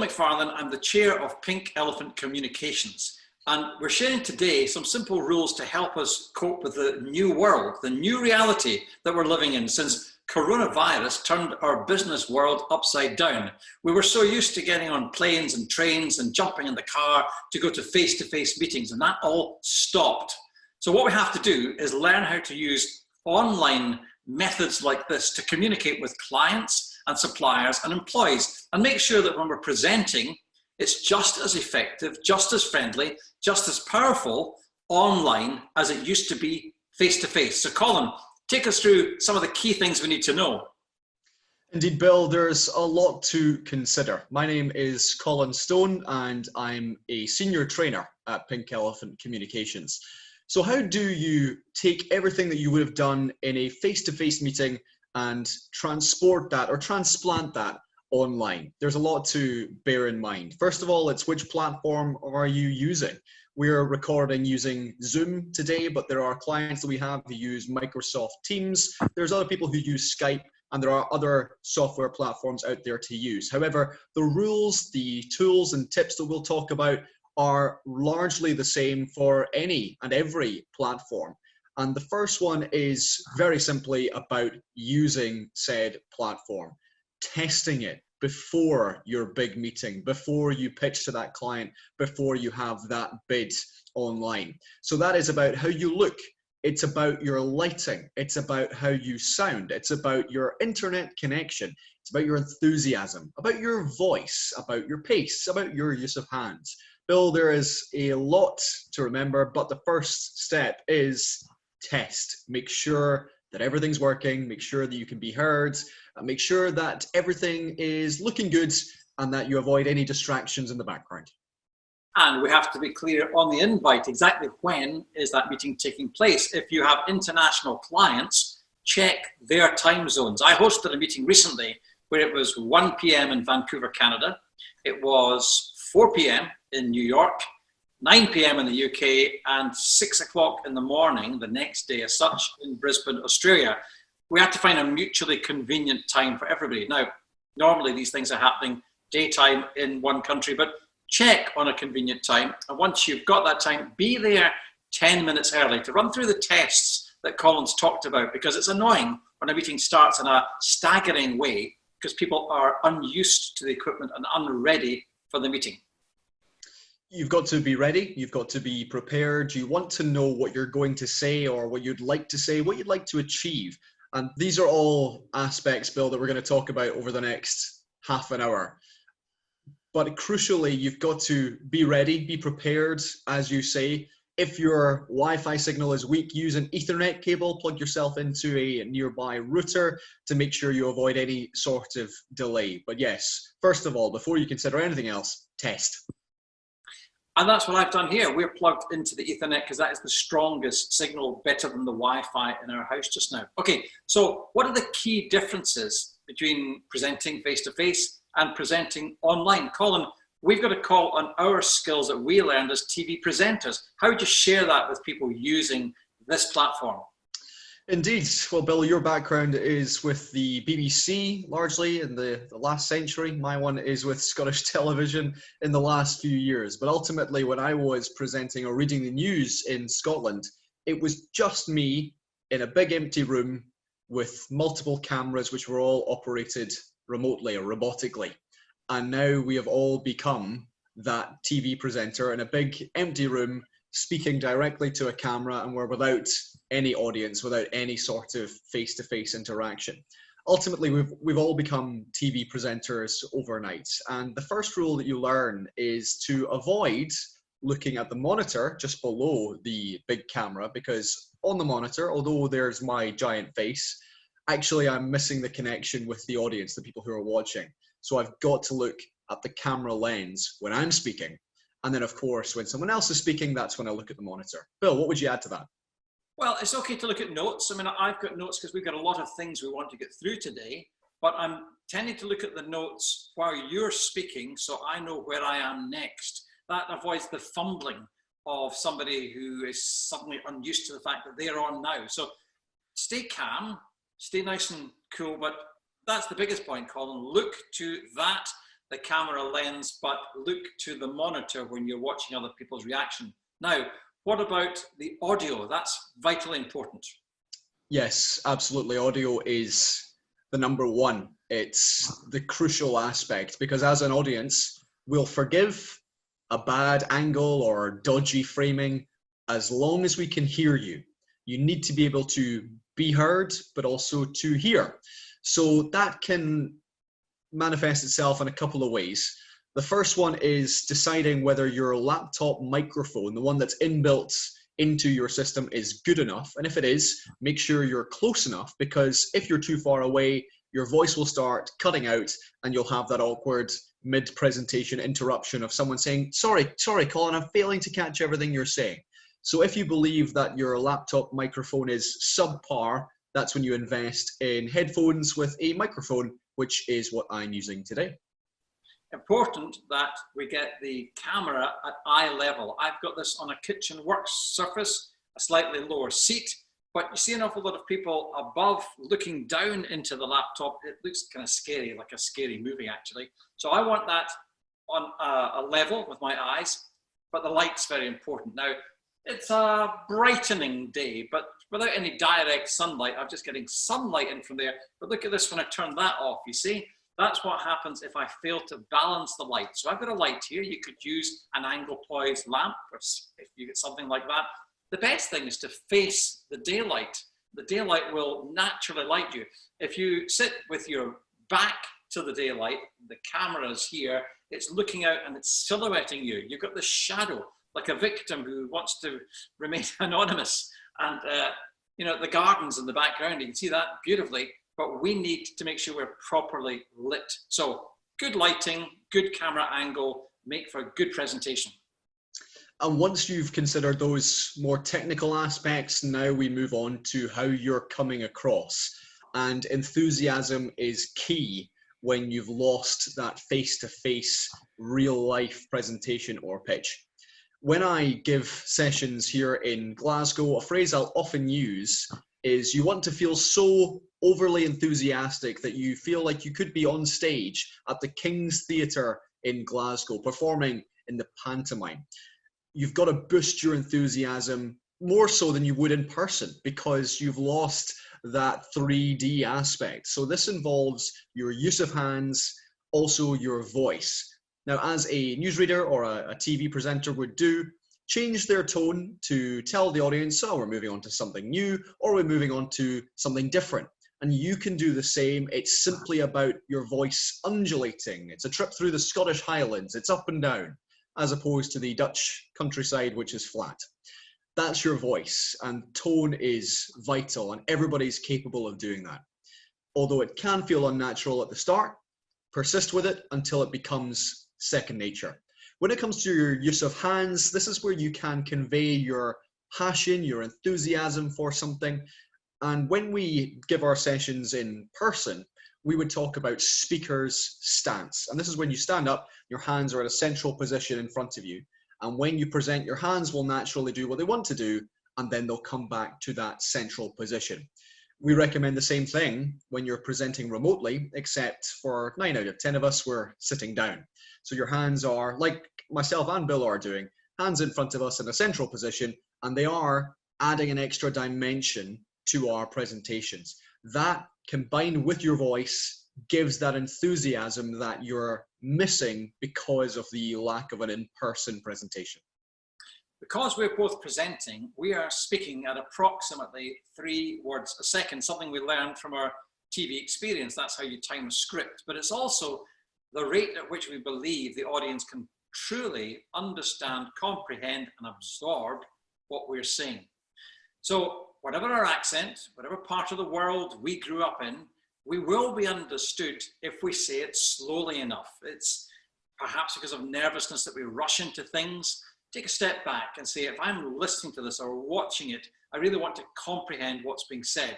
Bill McFarlan. I'm the chair of Pink Elephant Communications, and we're sharing today some simple rules to help us cope with the new world, the new reality that we're living in since coronavirus turned our business world upside down. We were so used to getting on planes and trains and jumping in the car to go to face-to-face meetings, and that all stopped. So what we have to do is learn how to use online methods like this to communicate with clients and suppliers and employees, and make sure that when we're presenting, it's just as effective, just as friendly, just as powerful online as it used to be face-to-face. So Colin, take us through some of the key things we need to know. Indeed, Bill, there's a lot to consider. My name is Colin Stone, and I'm a senior trainer at Pink Elephant Communications. So how do you take everything that you would have done in a face-to-face meeting and transport that or transplant that online? There's a lot to bear in mind. First of all, it's which platform are you using? We're recording using Zoom today, but there are clients that we have who use Microsoft Teams. There's other people who use Skype, and there are other software platforms out there to use. However, the rules, the tools and tips that we'll talk about are largely the same for any and every platform. And the first one is very simply about using said platform, testing it before your big meeting, before you pitch to that client, before you have that bid online. So that is about how you look. It's about your lighting. It's about how you sound. It's about your internet connection. It's about your enthusiasm, about your voice, about your pace, about your use of hands. Bill, there is a lot to remember, but the first step is test. Make sure that everything's working, make sure that you can be heard, make sure that everything is looking good and that you avoid any distractions in the background. And we have to be clear on the invite, exactly when is that meeting taking place. If you have international clients, check their time zones. I hosted a meeting recently where it was 1 p.m. in Vancouver, Canada. It was 4 p.m. in New York, 9 p.m. in the UK, and 6 o'clock in the morning the next day as such in Brisbane, Australia. We had to find a mutually convenient time for everybody. Now, normally these things are happening daytime in one country, but check on a convenient time. And once you've got that time, be there 10 minutes early to run through the tests that Colin's talked about, because it's annoying when a meeting starts in a staggering way because people are unused to the equipment and unready for the meeting. You've got to be ready. You've got to be prepared. You want to know what you're going to say or what you'd like to say, what you'd like to achieve. And these are all aspects, Bill, that we're going to talk about over the next half an hour. But crucially, you've got to be ready, be prepared, as you say. If your Wi-Fi signal is weak, use an Ethernet cable, plug yourself into a nearby router to make sure you avoid any sort of delay. But yes, first of all, before you consider anything else, test. And that's what I've done here. We're plugged into the Ethernet because that is the strongest signal, better than the Wi-Fi in our house just now. Okay, so what are the key differences between presenting face-to-face and presenting online? Colin, we've got a call on our skills that we learned as TV presenters. How would you share that with people using this platform? Indeed. Well, Bill, your background is with the BBC largely in the last century. My one is with Scottish television in the last few years. But ultimately, when I was presenting or reading the news in Scotland, it was just me in a big empty room with multiple cameras, which were all operated remotely or robotically. And now we have all become that TV presenter in a big empty room, speaking directly to a camera, and we're without any audience, without any sort of face-to-face interaction. Ultimately, we've all become TV presenters overnight. And the first rule that you learn is to avoid looking at the monitor just below the big camera, because on the monitor, although there's my giant face, actually I'm missing the connection with the audience, the people who are watching. So I've got to look at the camera lens when I'm speaking. And then, of course, when someone else is speaking, that's when I look at the monitor. Bill, what would you add to that? Well, it's okay to look at notes. I mean, I've got notes because we've got a lot of things we want to get through today, but I'm tending to look at the notes while you're speaking so I know where I am next. That avoids the fumbling of somebody who is suddenly unused to the fact that they're on now. So stay calm, stay nice and cool, but that's the biggest point, Colin. Look to that the camera lens, but look to the monitor when you're watching other people's reaction. Now, what about the audio? That's vitally important. Yes, absolutely. Audio is the number one. It's the crucial aspect because as an audience, we'll forgive a bad angle or dodgy framing as long as we can hear you. You need to be able to be heard, but also to hear. So that can manifest itself in a couple of ways. The first one is deciding whether your laptop microphone, the one that's inbuilt into your system, is good enough. And if it is, make sure you're close enough, because if you're too far away, your voice will start cutting out and you'll have that awkward mid-presentation interruption of someone saying, sorry, Colin, I'm failing to catch everything you're saying. So if you believe that your laptop microphone is subpar, that's when you invest in headphones with a microphone, which is what I'm using today. Important that we get the camera at eye level. I've got this on a kitchen work surface, a slightly lower seat, but you see an awful lot of people above looking down into the laptop. It looks kind of scary, like a scary movie actually. So I want that on a level with my eyes, but the light's very important. Now, it's a brightening day, but without any direct sunlight. I'm just getting sunlight in from there. But look at this when I turn that off, you see? That's what happens if I fail to balance the light. So I've got a light here. You could use an angle poised lamp, or if you get something like that. The best thing is to face the daylight. The daylight will naturally light you. If you sit with your back to the daylight, the camera's here, it's looking out and it's silhouetting you. You've got the shadow, like a victim who wants to remain anonymous. And you know, the gardens in the background, you can see that beautifully, but we need to make sure we're properly lit. So good lighting, good camera angle, make for a good presentation. And once you've considered those more technical aspects, now we move on to how you're coming across. And enthusiasm is key when you've lost that face-to-face, real-life presentation or pitch. When I give sessions here in Glasgow, a phrase I'll often use is you want to feel so overly enthusiastic that you feel like you could be on stage at the King's Theatre in Glasgow performing in the pantomime. You've got to boost your enthusiasm more so than you would in person because you've lost that 3D aspect. So this involves your use of hands, also your voice. Now, as a newsreader or a TV presenter would do, change their tone to tell the audience, oh, we're moving on to something new, or we're moving on to something different. And you can do the same. It's simply about your voice undulating. It's a trip through the Scottish Highlands. It's up and down, as opposed to the Dutch countryside, which is flat. That's your voice, and tone is vital, and everybody's capable of doing that. Although it can feel unnatural at the start, persist with it until it becomes second nature. When it comes to your use of hands, this is where you can convey your passion, your enthusiasm for something. And when we give our sessions in person, we would talk about speaker's stance. And this is when you stand up, your hands are at a central position in front of you. And when you present, your hands will naturally do what they want to do, and then they'll come back to that central position. We recommend the same thing when you're presenting remotely, except for 9 out of 10 of us, we're sitting down. So your hands are, like myself and Bill are doing, hands in front of us in a central position, and they are adding an extra dimension to our presentations. That, combined with your voice, gives that enthusiasm that you're missing because of the lack of an in-person presentation. Because we're both presenting, we are speaking at approximately 3 words a second, something we learned from our TV experience. That's how you time a script. But it's also the rate at which we believe the audience can truly understand, comprehend, and absorb what we're saying. So whatever our accent, whatever part of the world we grew up in, we will be understood if we say it slowly enough. It's perhaps because of nervousness that we rush into things. Take a step back and say, if I'm listening to this or watching it, I really want to comprehend what's being said.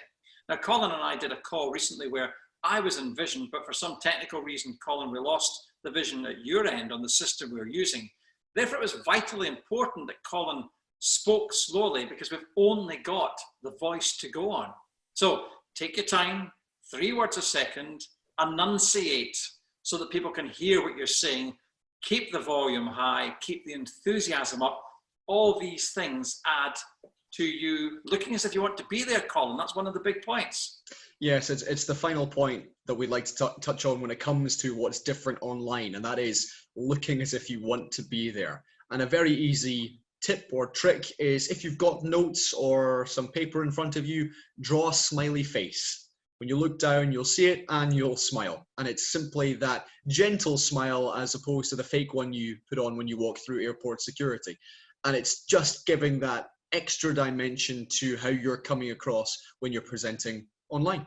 Now, Colin and I did a call recently where I was in vision, but for some technical reason, Colin, we lost the vision at your end on the system we were using. Therefore, it was vitally important that Colin spoke slowly because we've only got the voice to go on. So take your time, 3 words a second, enunciate. so that people can hear what you're saying, keep the volume high, keep the enthusiasm up. All these things add to you looking as if you want to be there, Colin. That's one of the big points. Yes, it's the final point that we'd like to touch on when it comes to what's different online, and that is looking as if you want to be there. And a very easy tip or trick is, if you've got notes or some paper in front of you, draw a smiley face. When you look down, you'll see it and you'll smile. And it's simply that gentle smile as opposed to the fake one you put on when you walk through airport security. And it's just giving that extra dimension to how you're coming across when you're presenting online.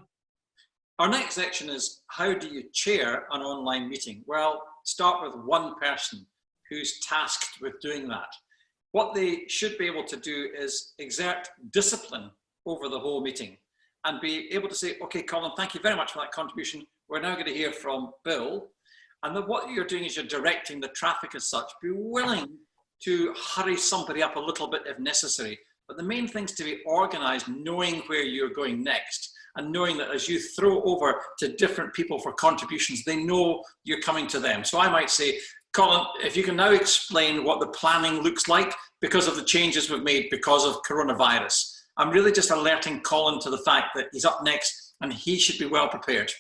Our next section is, how do you chair an online meeting? Well, start with one person who's tasked with doing that. What they should be able to do is exert discipline over the whole meeting and be able to say, okay, Colin, thank you very much for that contribution. We're now going to hear from Bill. And then what you're doing is you're directing the traffic as such. Be willing to hurry somebody up a little bit if necessary. But the main thing is to be organized, knowing where you're going next, and knowing that as you throw over to different people for contributions, they know you're coming to them. So I might say, Colin, if you can now explain what the planning looks like because of the changes we've made because of coronavirus. I'm really just alerting Colin to the fact that he's up next and he should be well prepared.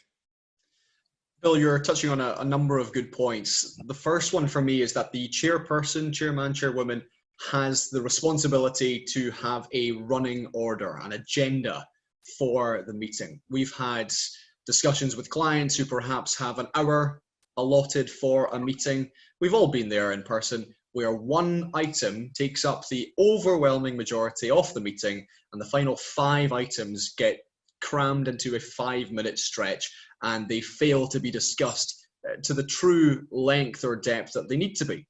Bill, you're touching on a number of good points. The first one for me is that the chairperson, chairman, chairwoman has the responsibility to have a running order, an agenda for the meeting. We've had discussions with clients who perhaps have an hour allotted for a meeting. We've all been there in person, where one item takes up the overwhelming majority of the meeting and the final 5 items get crammed into a 5-minute stretch and they fail to be discussed to the true length or depth that they need to be.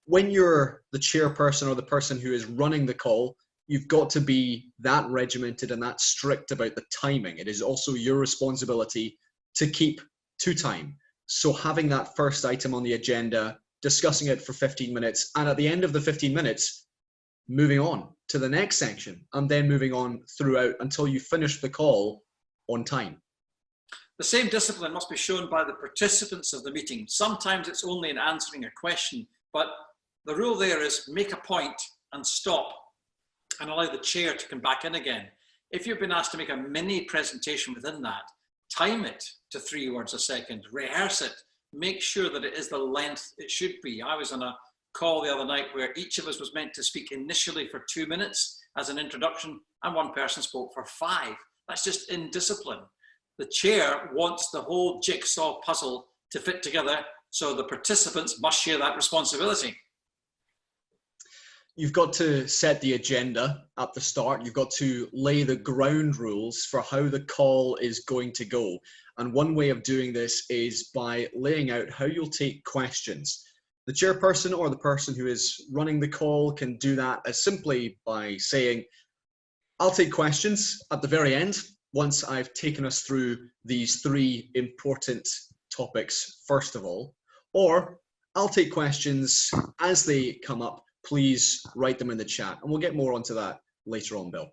When you're the chairperson or the person who is running the call, you've got to be that regimented and that strict about the timing. It is also your responsibility to keep to time. So having that first item on the agenda, discussing it for 15 minutes, and at the end of the 15 minutes, moving on to the next section, and then moving on throughout until you finish the call on time. The same discipline must be shown by the participants of the meeting. Sometimes it's only in answering a question, but the rule there is make a point and stop and allow the chair to come back in again. If you've been asked to make a mini presentation within that, time it to 3 words a second, rehearse it, make sure that it is the length it should be. I was on a call the other night where each of us was meant to speak initially for 2 minutes as an introduction, and one person spoke for 5. That's just indiscipline. The chair wants the whole jigsaw puzzle to fit together, so the participants must share that responsibility. You've got to set the agenda at the start. You've got to lay the ground rules for how the call is going to go. And one way of doing this is by laying out how you'll take questions. The chairperson or the person who is running the call can do that as simply by saying, I'll take questions at the very end once I've taken us through these 3 important topics first of all, or I'll take questions as they come up. Please write them in the chat, and we'll get more onto that later on, Bill.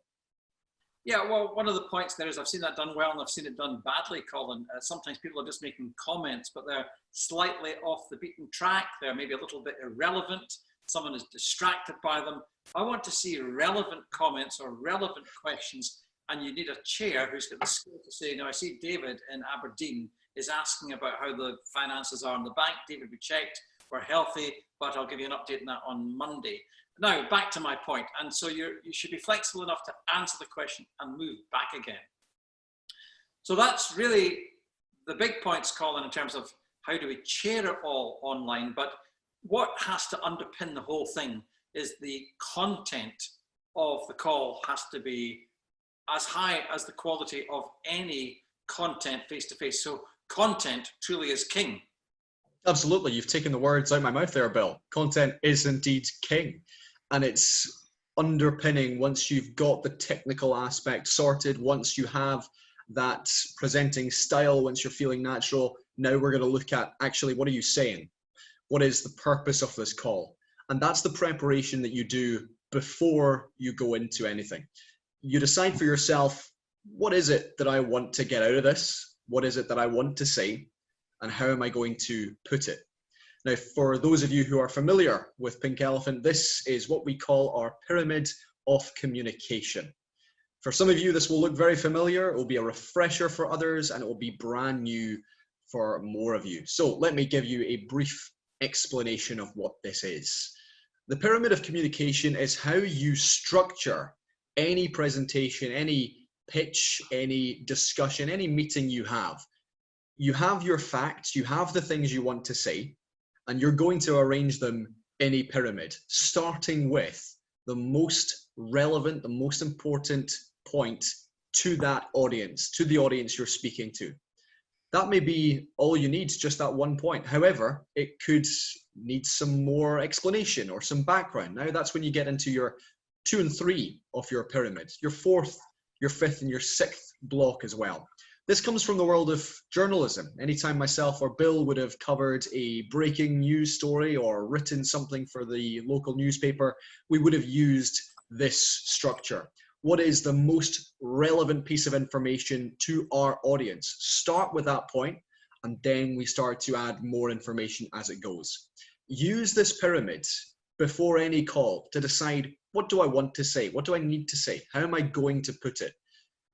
Yeah, well, one of the points there is I've seen that done well and I've seen it done badly, Colin. Sometimes people are just making comments, but they're slightly off the beaten track. They're maybe a little bit irrelevant. Someone is distracted by them. I want to see relevant comments or relevant questions, and you need a chair who's got the skill to say, now I see David in Aberdeen is asking about how the finances are in the bank. David, we checked, we're healthy, but I'll give you an update on that on Monday. Now, back to my point. And so you should be flexible enough to answer the question and move back again. So that's really the big points, Colin, in terms of how do we chair it all online. But what has to underpin the whole thing is the content of the call has to be as high as the quality of any content face-to-face. So content truly is king. Absolutely. You've taken the words out of my mouth there, Bill. Content is indeed king. And it's underpinning once you've got the technical aspect sorted, once you have that presenting style, once you're feeling natural. Now we're going to look at actually, what are you saying? What is the purpose of this call? And that's the preparation that you do before you go into anything. You decide for yourself, what is it that I want to get out of this? What is it that I want to say? and how am I going to put it? Now, for those of you who are familiar with Pink Elephant, this is what we call our pyramid of communication. For some of you, this will look very familiar. It will be a refresher for others, and it will be brand new for more of you. So let me give you a brief explanation of what this is. The pyramid of communication is how you structure any presentation, any pitch, any discussion, any meeting you have. You have your facts, you have the things you want to say, and you're going to arrange them in a pyramid, starting with the most relevant, the most important point to that audience, to the audience you're speaking to. That may be all you need, just that one point. However, it could need some more explanation or some background. Now that's when you get into your 2 and 3 of your pyramid, your 4th, your 5th, and your 6th block as well. This comes from the world of journalism. Anytime myself or Bill would have covered a breaking news story or written something for the local newspaper, we would have used this structure. What is the most relevant piece of information to our audience? Start with that point, and then we start to add more information as it goes. Use this pyramid before any call to decide, what do I want to say? What do I need to say? How am I going to put it?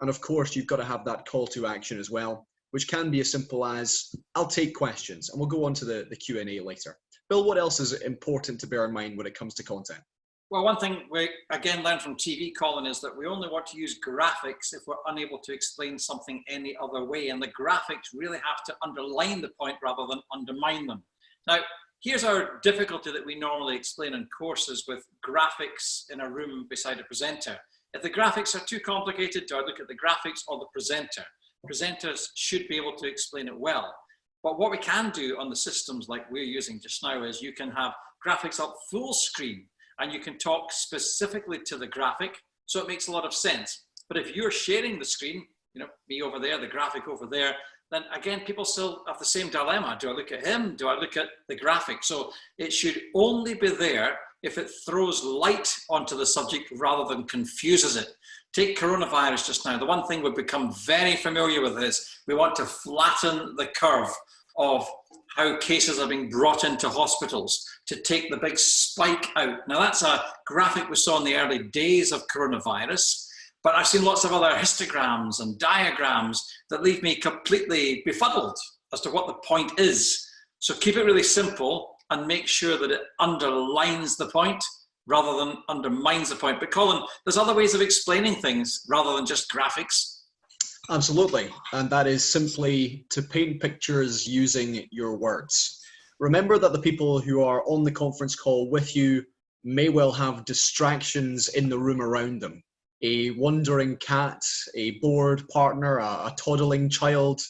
And of course, you've got to have that call to action as well, which can be as simple as, I'll take questions, and we'll go on to the Q&A later. Bill, what else is important to bear in mind when it comes to content? Well, one thing we again learned from TV, Colin, is that we only want to use graphics if we're unable to explain something any other way. And the graphics really have to underline the point rather than undermine them. Now, here's our difficulty that we normally explain in courses with graphics in a room beside a presenter. If the graphics are too complicated, do I look at the graphics or the presenter? Presenters should be able to explain it well. But what we can do on the systems like we're using just now is you can have graphics up full screen, and you can talk specifically to the graphic, so it makes a lot of sense. But if you're sharing the screen, you know, me over there, the graphic over there, then again, people still have the same dilemma. Do I look at him? Do I look at the graphic? So it should only be there if it throws light onto the subject rather than confuses it. Take coronavirus just now. The one thing we've become very familiar with is we want to flatten the curve of how cases are being brought into hospitals to take the big spike out. Now that's a graphic we saw in the early days of coronavirus, but I've seen lots of other histograms and diagrams that leave me completely befuddled as to what the point is. So keep it really simple and make sure that it underlines the point rather than undermines the point. But Colin, there's other ways of explaining things rather than just graphics. Absolutely, and that is simply to paint pictures using your words. Remember that the people who are on the conference call with you may well have distractions in the room around them. A wandering cat, a bored partner, a toddling child,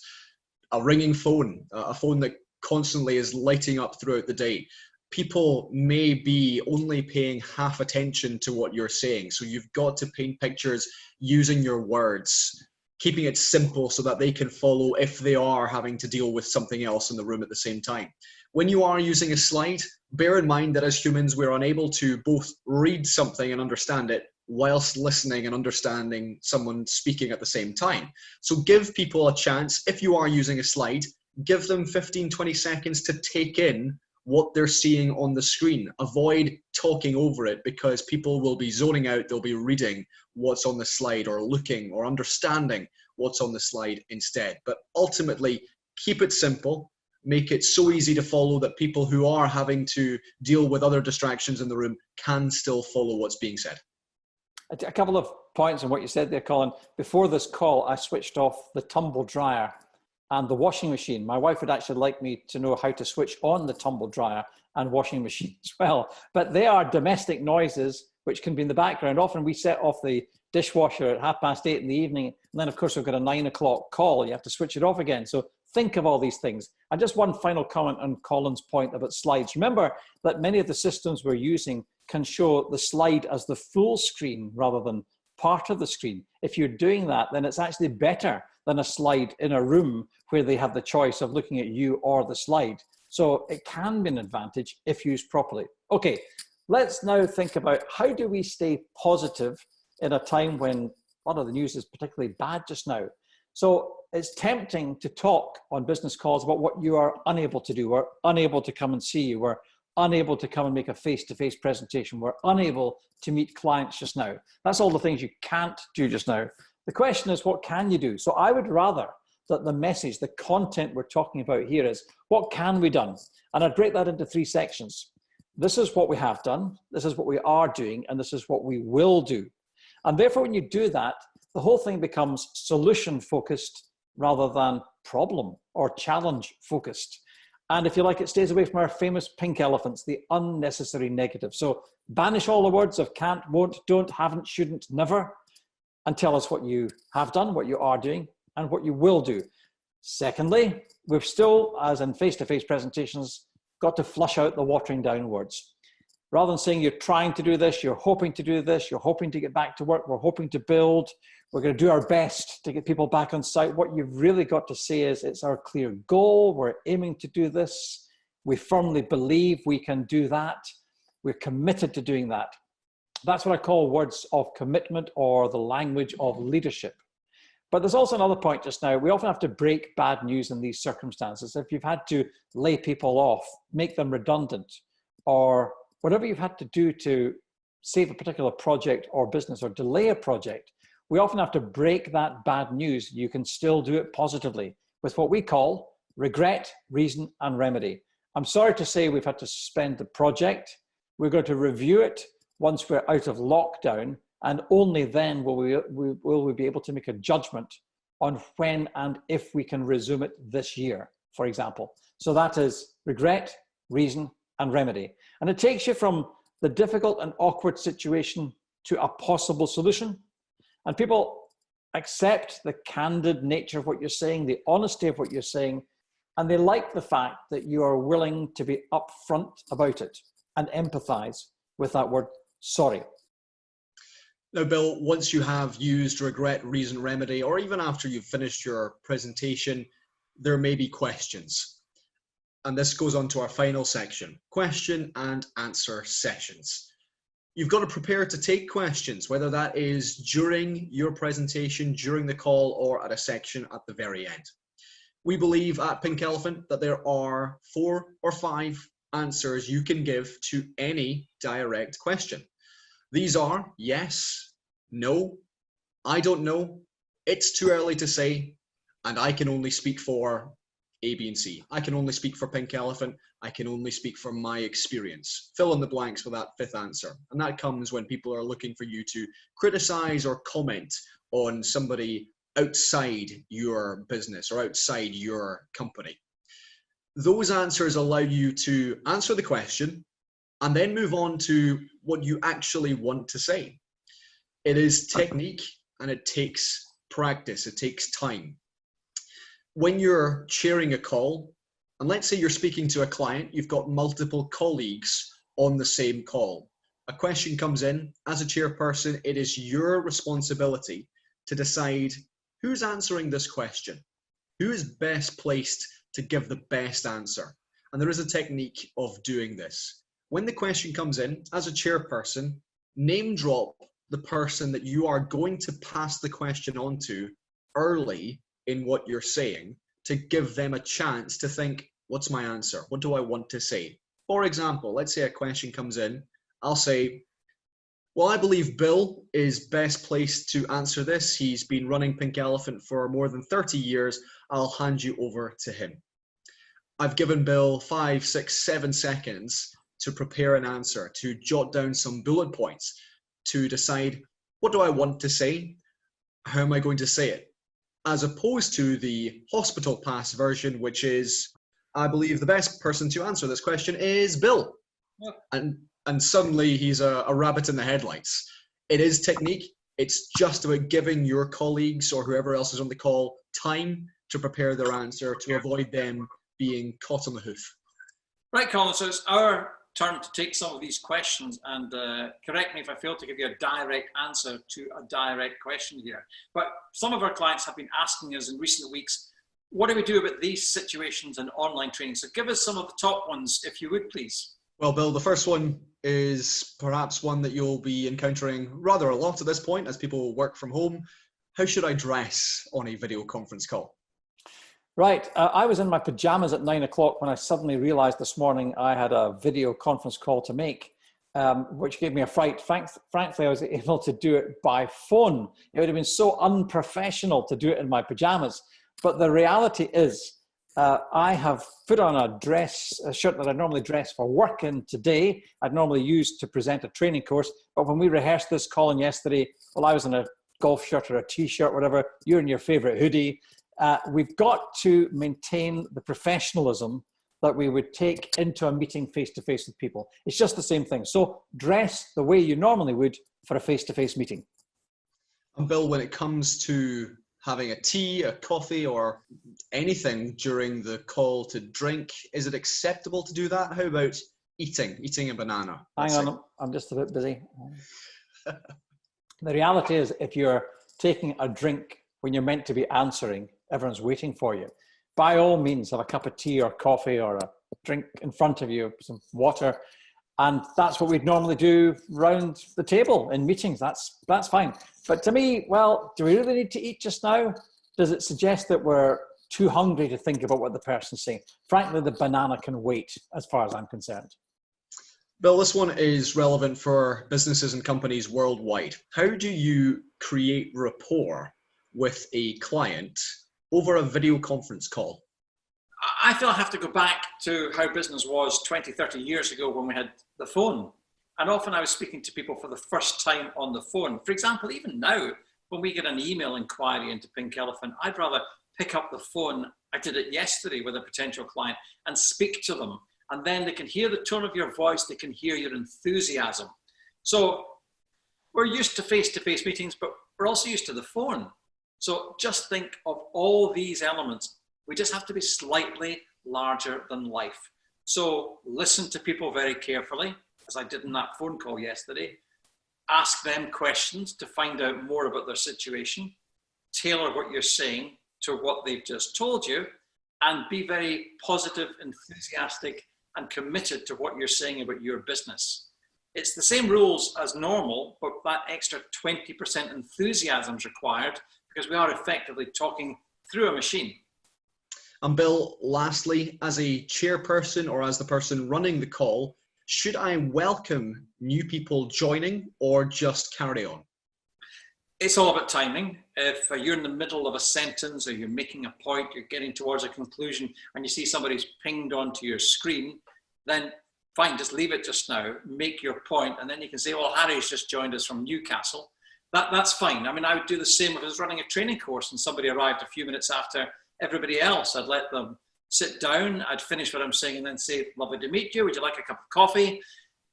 a ringing phone, a phone that constantly is lighting up throughout the day. People may be only paying half attention to what you're saying, so you've got to paint pictures using your words, keeping it simple so that they can follow if they are having to deal with something else in the room at the same time. When you are using a slide, bear in mind that as humans, we're unable to both read something and understand it whilst listening and understanding someone speaking at the same time. So give people a chance. If you are using a slide, give them 15, 20 seconds to take in what they're seeing on the screen. Avoid talking over it because people will be zoning out. They'll be reading what's on the slide or looking or understanding what's on the slide instead. But ultimately, keep it simple. Make it so easy to follow that people who are having to deal with other distractions in the room can still follow what's being said. A couple of points on what you said there, Colin. Before this call, I switched off the tumble dryer and the washing machine. My wife would actually like me to know how to switch on the tumble dryer and washing machine as well. But they are domestic noises which can be in the background. Often we set off the dishwasher at 8:30 in the evening, and then of course we've got a 9 o'clock call. You have to switch it off again. So think of all these things. And just one final comment on Colin's point about slides. Remember that many of the systems we're using can show the slide as the full screen rather than part of the screen. If you're doing that, then it's actually better than a slide in a room where they have the choice of looking at you or the slide. So it can be an advantage if used properly. Okay, let's now think about how do we stay positive in a time when a lot of the news is particularly bad just now. So it's tempting to talk on business calls about what you are unable to do. We're unable to come and see you. We're unable to come and make a face-to-face presentation. We're unable to meet clients just now. That's all the things you can't do just now. The question is, what can you do? So I would rather that the message, the content we're talking about here is, what can be done? And I'd break that into 3 sections. This is what we have done, this is what we are doing, and this is what we will do. And therefore, when you do that, the whole thing becomes solution-focused rather than problem or challenge-focused. And if you like, it stays away from our famous pink elephants, the unnecessary negative. So banish all the words of can't, won't, don't, haven't, shouldn't, never, and tell us what you have done, what you are doing, and what you will do. Secondly, we've still, as in face-to-face presentations, got to flush out the watering down words. Rather than saying you're trying to do this, you're hoping to do this, you're hoping to get back to work, we're hoping to build, we're going to do our best to get people back on site. What you've really got to say is it's our clear goal, we're aiming to do this, we firmly believe we can do that, we're committed to doing that. That's what I call words of commitment or the language of leadership. But there's also another point just now. We often have to break bad news in these circumstances. If you've had to lay people off, make them redundant, or whatever you've had to do to save a particular project or business or delay a project, we often have to break that bad news. You can still do it positively with what we call regret, reason, and remedy. I'm sorry to say we've had to suspend the project. We're going to review it once we're out of lockdown, and only then will we be able to make a judgment on when and if we can resume it this year, for example. So that is regret, reason, and remedy. And it takes you from the difficult and awkward situation to a possible solution. And people accept the candid nature of what you're saying, the honesty of what you're saying, and they like the fact that you are willing to be upfront about it and empathize with that word, sorry. Now, Bill, once you have used regret, reason, remedy, or even after you've finished your presentation, there may be questions. And this goes on to our final section, question and answer sessions. You've got to prepare to take questions, whether that is during your presentation, during the call, or at a section at the very end. We believe at Pink Elephant that there are 4 or 5 answers you can give to any direct question. These are yes, no, I don't know, it's too early to say, and I can only speak for A, B, and C. I can only speak for Pink Elephant. I can only speak from my experience. Fill in the blanks for that 5th answer. And that comes when people are looking for you to criticize or comment on somebody outside your business or outside your company. Those answers allow you to answer the question and then move on to what you actually want to say. It is technique and it takes practice. It takes time. When you're chairing a call, and let's say you're speaking to a client, you've got multiple colleagues on the same call. A question comes in, as a chairperson, it is your responsibility to decide who's answering this question, who is best placed to give the best answer. And there is a technique of doing this. When the question comes in, as a chairperson, name drop the person that you are going to pass the question on to early in what you're saying to give them a chance to think, what's my answer? What do I want to say? For example, let's say a question comes in. I'll say, well, I believe Bill is best placed to answer this. He's been running Pink Elephant for more than 30 years. I'll hand you over to him. I've given Bill 5, 6, 7 seconds to prepare an answer, to jot down some bullet points, to decide, what do I want to say? How am I going to say it? As opposed to the hospital pass version, which is, I believe the best person to answer this question is Bill. Yeah. And suddenly he's a rabbit in the headlights. It is technique. It's just about giving your colleagues or whoever else is on the call time to prepare their answer to avoid them being caught on the hoof. Right, Colin, so it's our turn to take some of these questions and correct me if I fail to give you a direct answer to a direct question here. But some of our clients have been asking us in recent weeks, what do we do about these situations in online training? So give us some of the top ones, if you would, please. Well, Bill, the first one is perhaps one that you'll be encountering rather a lot at this point as people work from home. How should I dress on a video conference call? Right. I was in my pajamas at 9 o'clock when I suddenly realized this morning I had a video conference call to make, which gave me a fright. Frankly, I was able to do it by phone. It would have been so unprofessional to do it in my pajamas. But the reality is, I have put on a shirt that I normally dress for work in today. I'd normally use to present a training course. But when we rehearsed this, Colin, yesterday, well, I was in a golf shirt or a t-shirt, whatever. You're in your favorite hoodie. We've got to maintain the professionalism that we would take into a meeting face-to-face with people. It's just the same thing. So dress the way you normally would for a face-to-face meeting. And Bill, when it comes to having a tea, a coffee, or anything during the call to drink, is it acceptable to do that? How about eating a banana? Hang on, I'm just a bit busy. The reality is, if you're taking a drink when you're meant to be answering, everyone's waiting for you. By all means, have a cup of tea or coffee or a drink in front of you, some water. And that's what we'd normally do round the table in meetings. That's fine. But to me, well, do we really need to eat just now? Does it suggest that we're too hungry to think about what the person's saying? Frankly, the banana can wait as far as I'm concerned. Bill, this one is relevant for businesses and companies worldwide. How do you create rapport with a client over a video conference call? I feel I have to go back to how business was 20, 30 years ago when we had the phone. And often I was speaking to people for the first time on the phone. For example, even now, when we get an email inquiry into Pink Elephant, I'd rather pick up the phone. I did it yesterday with a potential client and speak to them. And then they can hear the tone of your voice. They can hear your enthusiasm. So we're used to face-to-face meetings, but we're also used to the phone. So just think of all these elements. We just have to be slightly larger than life. So listen to people very carefully, as I did in that phone call yesterday. Ask them questions to find out more about their situation. Tailor what you're saying to what they've just told you, and be very positive, enthusiastic, and committed to what you're saying about your business. It's the same rules as normal, but that extra 20% enthusiasm is required because we are effectively talking through a machine. And Bill, lastly, as a chairperson or as the person running the call, should I welcome new people joining or just carry on? It's all about timing. If you're in the middle of a sentence or you're making a point, you're getting towards a conclusion and you see somebody's pinged onto your screen, then fine, just leave it just now, make your point, and then you can say, well, Harry's just joined us from Newcastle. That's fine. I mean, I would do the same if I was running a training course and somebody arrived a few minutes after everybody else. I'd let them sit down, I'd finish what I'm saying and then say, lovely to meet you, would you like a cup of coffee?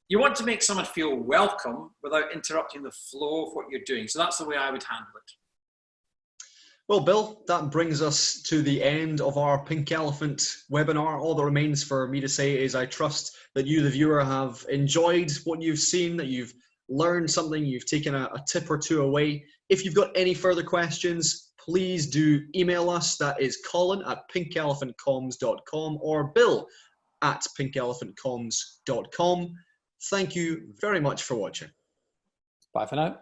You want to make someone feel welcome without interrupting the flow of what you're doing. So that's the way I would handle it. Well, Bill, that brings us to the end of our Pink Elephant webinar. All that remains for me to say is I trust that you, the viewer, have enjoyed what you've seen, that you've learned something, you've taken a tip or two away. If you've got any further questions, please do email us. That is colin@pinkelephantcomms.com or bill@pinkelephantcomms.com. Thank you very much for watching. Bye for now.